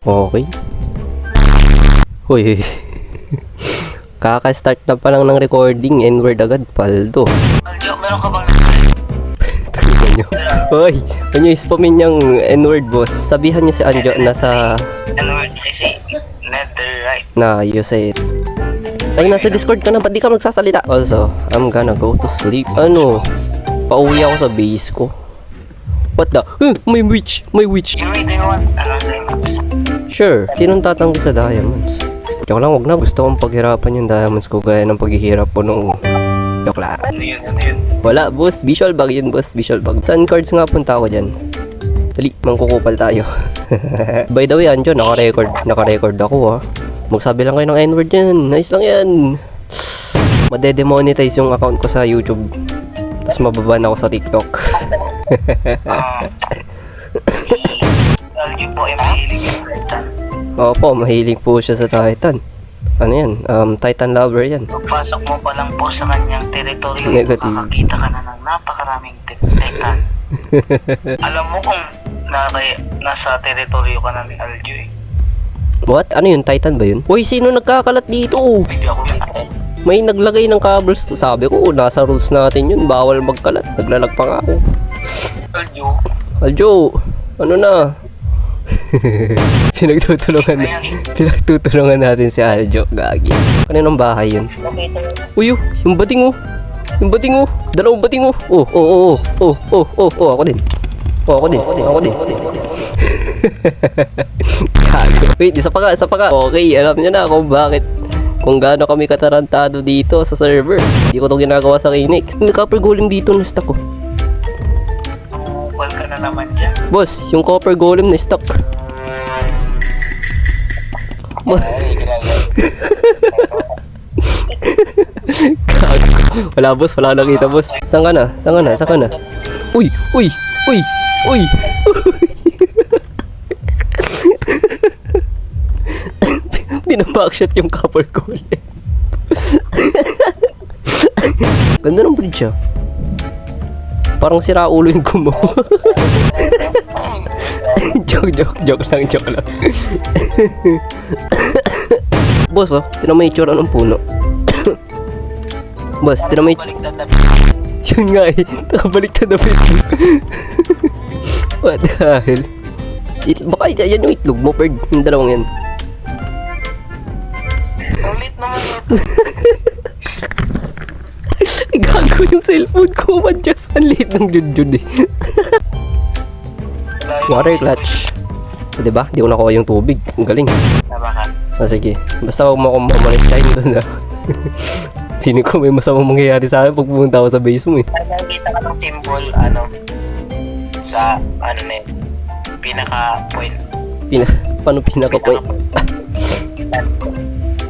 Okay. Uy. Kaka-start na pa lang ng recording. N-word agad. Paldo. Aljo, meron ka bang Tingnan nyo. Uy. Ano yung spamin niyang N-word, boss? Sabihan niyo si Anjo na sa... N-word kasi netherite. Na, you say it. Ay, nasa Discord ka na. Ba't di ka magsasalita? Also, I'm gonna go to sleep. Ano? Pauwi ako sa base ko. What the? May witch! May witch! You really want diamonds? Sure. Sinong tatanggi sa diamonds? Joke lang, wag na. Gusto kong paghirapan yung diamonds ko gaya ng paghihirap po nung... Joke lang. Ano yun? Ano yun? Wala, boss. Visual bag yun, boss. Visual bag. Saan cards nga punta ako dyan? Dali, mangkukupal tayo. By the way, Anjo, naka-record ako, ha. Magsabi lang kayo ng N-word yan. Nice lang yan. Made-demonetize yung account ko sa YouTube. Tapos mababan ako sa TikTok. Aljo po ay mahilig yung Titan. Opo, mahilig po siya sa Titan. Ano yan? Titan lover yan. Pagpasok mo pa lang po sa kanyang teritoryo, Negative. makakita ka na ng napakaraming Titan. Alam mo kung nasa teritoryo ka na ni Aljo eh. What? Ano yun? Titan ba yun? Uy, sino nagkakalat dito? Hindi ako yun. May naglagay ng cables. Sabi ko, nasa rules natin yun. Bawal magkalat. Naglalag pa nga ako. Aljo. Aljo, ano na? Pinagtutulungan natin si Aljo. Gagi. Kaninong bahay yun? Uy, yung bating oh. Yung bating oh. Dalawang bating oh. Ako din. Ako din. Wait, isa pa ka. Okay, alam niyo na kung bakit. Kung gaano kami katarantado dito sa server. Hindi ko to ginagawa sa Kinix. May copper golem dito na stock ko. Tumukal ka na naman dyan. Boss, yung copper golem na stock. Wala boss, wala nakita boss. Saan ka na? Uy. Binabackshot yung copper golem. Ganda ng bridge ah. Parang sira ulo yung gumawa. Joke lang. Boss oh, tinan mo yung itsura ng puno. Boss, tinan mo yung... Baliktad na Yun nga eh, nakabaliktad na itlog. What the hell? Baka yan yung itlog mo, Perd. Yung dalawang yan. ulit naman yun. Gago yung cellphone ko, Diyos. Ang liit ng jud eh. Water clutch. O, diba? Di ko nakuha yung tubig. Ang galing. Nabakan. Sige. Basta huwag mo akong mamalis doon na. Piling ko may masamang mangyayari sa akin pag pumunta ako sa base mo eh. Nakikita ka ng symbol, sa, na yun, pinaka-point. Paano pinaka-point?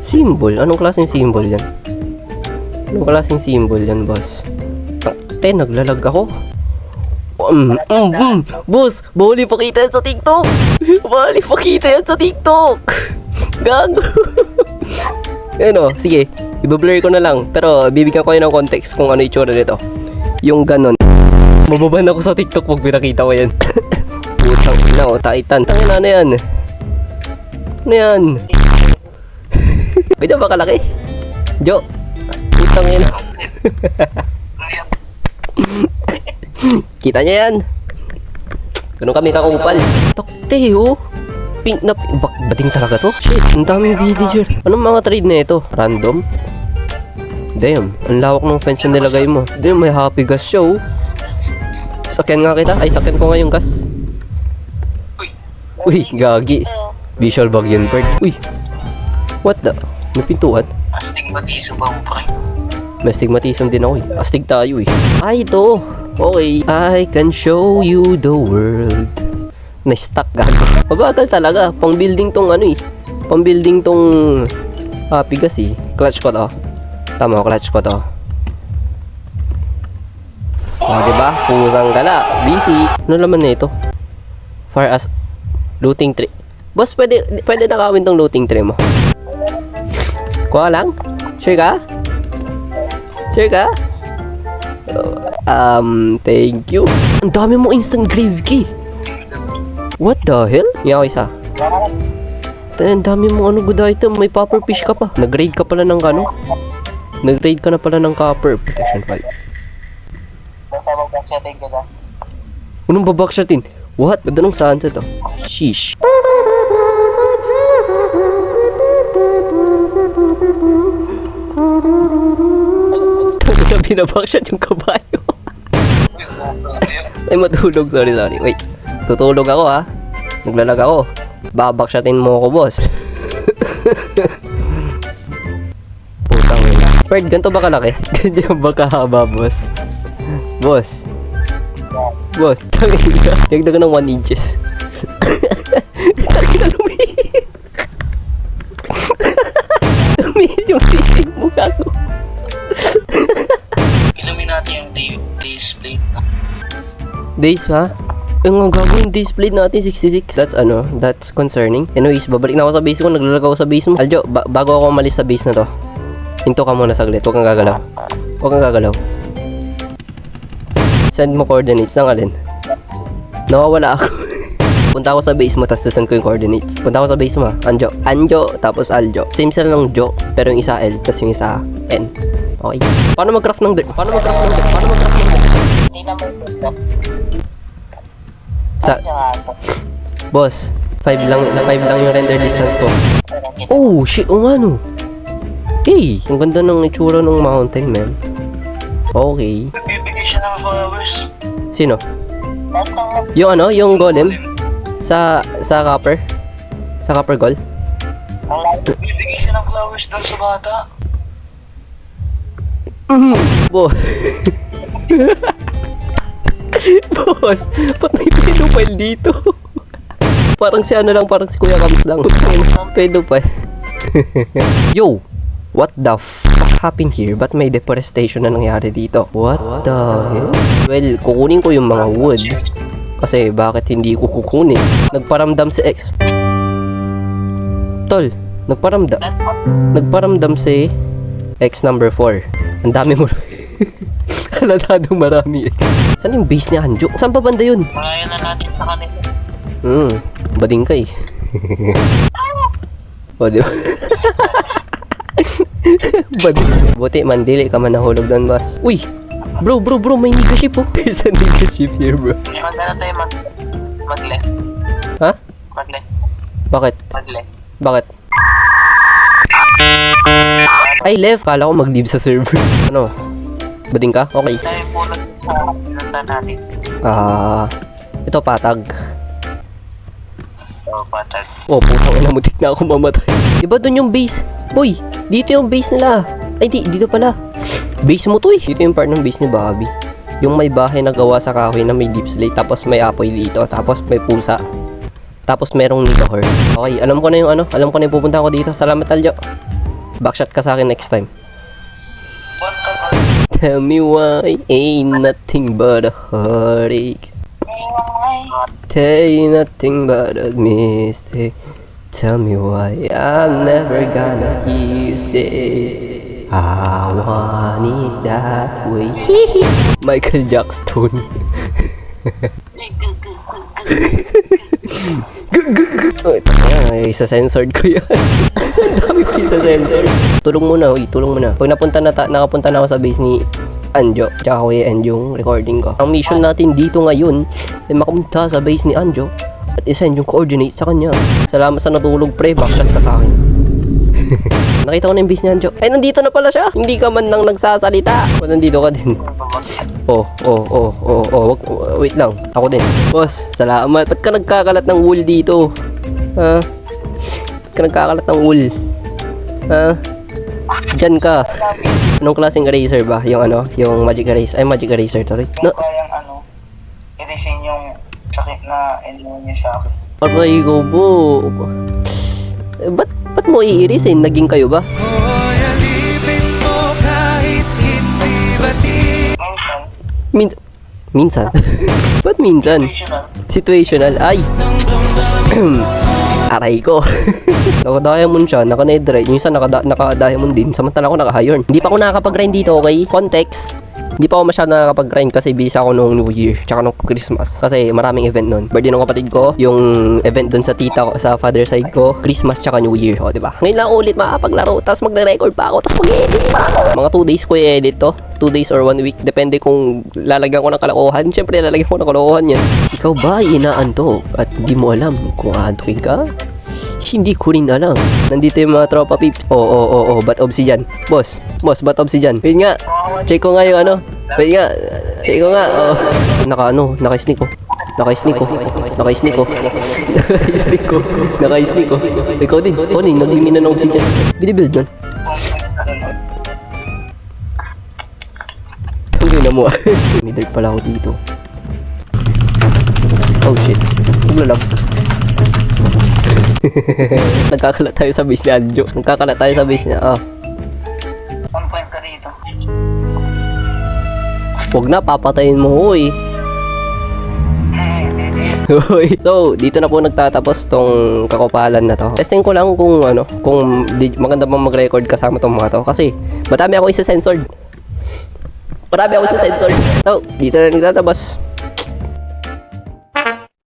Symbol? Anong klaseng symbol yan? Boss? Naglalag ako. Boss, bawal ipakita yan sa TikTok. Gago. Ano, sige. I-blur ko na lang. Pero bibigyan ko kayo ng context kung ano itsura nito. Yung ganon. Mababan ako sa TikTok pag pinakita ko yan. Putang ina o, Titan. Tangin na yan. Ano yan? Ganyan ba kalaki? Jo. Putang ina. Kita niya yan. Ganun kami kakupal. Tokte oh. Pink na bating talaga to. Shit, ang daming villager. Anong mga trade na ito? Random? Damn, ang lawak ng fence na nilagay mo. Damn, may happy gas show. Sakyan nga kita. Ay, sakyan ko nga yung gas. Uy, gagi. Visual bag yun, Bird. Uy, what the? May pintuan. Astigmatism ba mo pa rin? May astigmatism din ako eh. Astig tayo eh. Ay, ito. Okay. I can show you the world. Na-stuck gago. Mabagal talaga. Pang-building tong Pang-building tong happy gas eh. Clutch ko to. Tama, clutch ko to. Diba? Pusang gala. Busy. Ano naman na ito? Far as looting tree. Boss, pwede nakawin tong looting tree mo. Kuha lang? Sure ka? Thank you. Ang dami mo instant grave key. What the hell? Nga ako isa. Ang dami mong ano good item. May popper fish ka pa. Nag-raid ka pala ng ano? Nag-raid ka na pala ng copper. Protection 5. Basta mag-setting ka na. Anong babaksatin? What? Ganda nung sunset oh. Sheesh. Tangina binabakshot yung kabayo. Ay matulog. Sorry. Wait. Tutulog ako ha. Naglalag ako. Babakshatin mo ako boss. Putang ina. Fred, ganito ba kalaki? Ganyan ba kahaba boss? Boss. Tangina. Dagdagan ng 1 inches. Tangina lumihit. Lumihit yung sisig mo gago. Inumin natin yung display na. Days ha? Yung gagawin display natin 66. That's concerning. Anyways, babalik na ako sa base ko. Naglalag ako sa base mo. Aljo, bago ako umalis sa base na to, hinto ka muna saglit. Huwag kang gagalaw. Send mo coordinates ng alin. Nawawala ako. Punta ako sa base mo, tapos send ko yung coordinates. Punta ako sa base mo. Anjo, tapos Aljo. Same sila ng Jo, pero yung isa L, tapos yung isa N. Okay. Paano mag-craft ng dirt? Hindi naman ito. Boss, 5 lang yung render distance ko. Oh, shit, no. Hey, ang ganda ng itsura ng mountain, man. Okay. Bibigay siya ng flowers. Sino? Lahat ng Yung golem? Sa copper? Sa copper gold? bibigay siya ng flowers doon sa bata. Boss. Boss, ba't may pedophile dito? Parang si Kuya Kams lang. Pedophile. Yo! What the fuck happened here? Ba't may deforestation na nangyari dito? What the hell? Well, kukunin ko yung mga wood. Kasi bakit hindi ko kukunin? Nagparamdam si X. Tol, nagparamdam si X number 4. Ang dami mo. Halatadong marami X. Saan yung base ni Anjo? Saan pa banda yun? Malayan na natin sa kanila. Bading ka eh. O, di ba? Buti man, dili ka man nahulog doon, boss. Uy! Bro, may nigga ship oh. There's a nigga ship here, bro. Maganda na tayo mag-left. Ha? Mag-left. Bakit? Mag-left. Bakit? Ay, left. Kala ko mag-leave sa server. Ano? Bading ka? Okay. Tayo po sa pinunta natin. Ito patag. Patag. Oh, putang ina, mutik na ako mamatay. Diba dun yung base? Uy, dito yung base nila. Ay, dito pala. Base mo to eh. Dito yung part ng base ni Bobby. Yung may bahay na gawa sa kahoy na may deep slate. Tapos may apoy dito. Tapos may pusa. Tapos merong nigahor. Okay, alam ko na yung pupunta ko dito. Salamat, Aljo. Backshot ka sa akin next time. Tell me why ain't nothing but a heartache. Tell you nothing but a mistake. Tell me why I'm never gonna hear you say I want it that way. Michael Jackson. Ay, isa-censored ko yan. Ang dami ko isa-censored. Tulong muna. Pag nakapunta na ako sa base ni Anjo, tsaka ko i-end yung recording ko. Ang mission natin dito ngayon ay makapunta sa base ni Anjo at isend yung coordinate sa kanya. Salamat sa natulog, pre. Backshot ka sa akin. Nakita ko na yung base ni Anjo. Ay, nandito na pala siya. Hindi ka man lang nagsasalita. O, nandito ka din. Wait lang. Ako din. Boss, salamat. Ba't ka nagkakalat ng wool dito? Ha? Ba't ka nagkakalat ng wool? Ha? Diyan ka. Anong klaseng eraser ba? Yung magic eraser. Ay, magic eraser to rin. Yung kayang irisin yung sakit na iniwan niya sa akin. Aray ko po. Ba't mo iirisin? Naging kayo ba? Minsan? Ba't minsan? Situational. Ay! Aray ko. Naka-diamond siya, naka-netherite. Yung isa naka-diamond din. Samantala ako naka-iron. Hindi pa ako nakakapag-grind dito, okay? Context. Hindi pa ako masyado nakakapag-grind kasi busy ako nung New Year tsaka nung Christmas. Kasi maraming event nun. Birthday ng kapatid ko, yung event dun sa tita ko, sa father side ko, Christmas tsaka New Year. O, diba? Ngayon lang ulit makapaglaro, tapos magre-record pa ako, tapos mag-edit pa ako. Mga 2 days ko i-edit to. 2 days or 1 week. Depende kung lalagyan ko ng kalokohan. Siyempre, lalagyan ko ng kalokohan yan. Ikaw ba inaantok at hindi mo alam kung aantukin ka? Hindi ko rin alam. Nandito yung mga tropa peeps. Oo, bat obsidian. Boss, bat obsidian. Wait nga. Check ko nga yung ano. Wait nga. Check ko nga. Oh. Naka-sneak ko. Naka-sneak ko. Ikaw din. Nag-imina ng obsidian. Binibuild nun. Hindi na mo. May dirt pala ako dito. Oh shit. Huwag lang. Nagkakalat tayo sa base ni Anjo. Nagkakalat tayo sa base niya. Ah. 1 point ka dito. Huwag na, papatayin mo, hoy. So, dito na po nagtatapos tong kakupalan na to. Testing ko lang kung maganda bang mag-record kasama tong mga to. Kasi, marami ako isa-censored. So, dito na nagtatapos.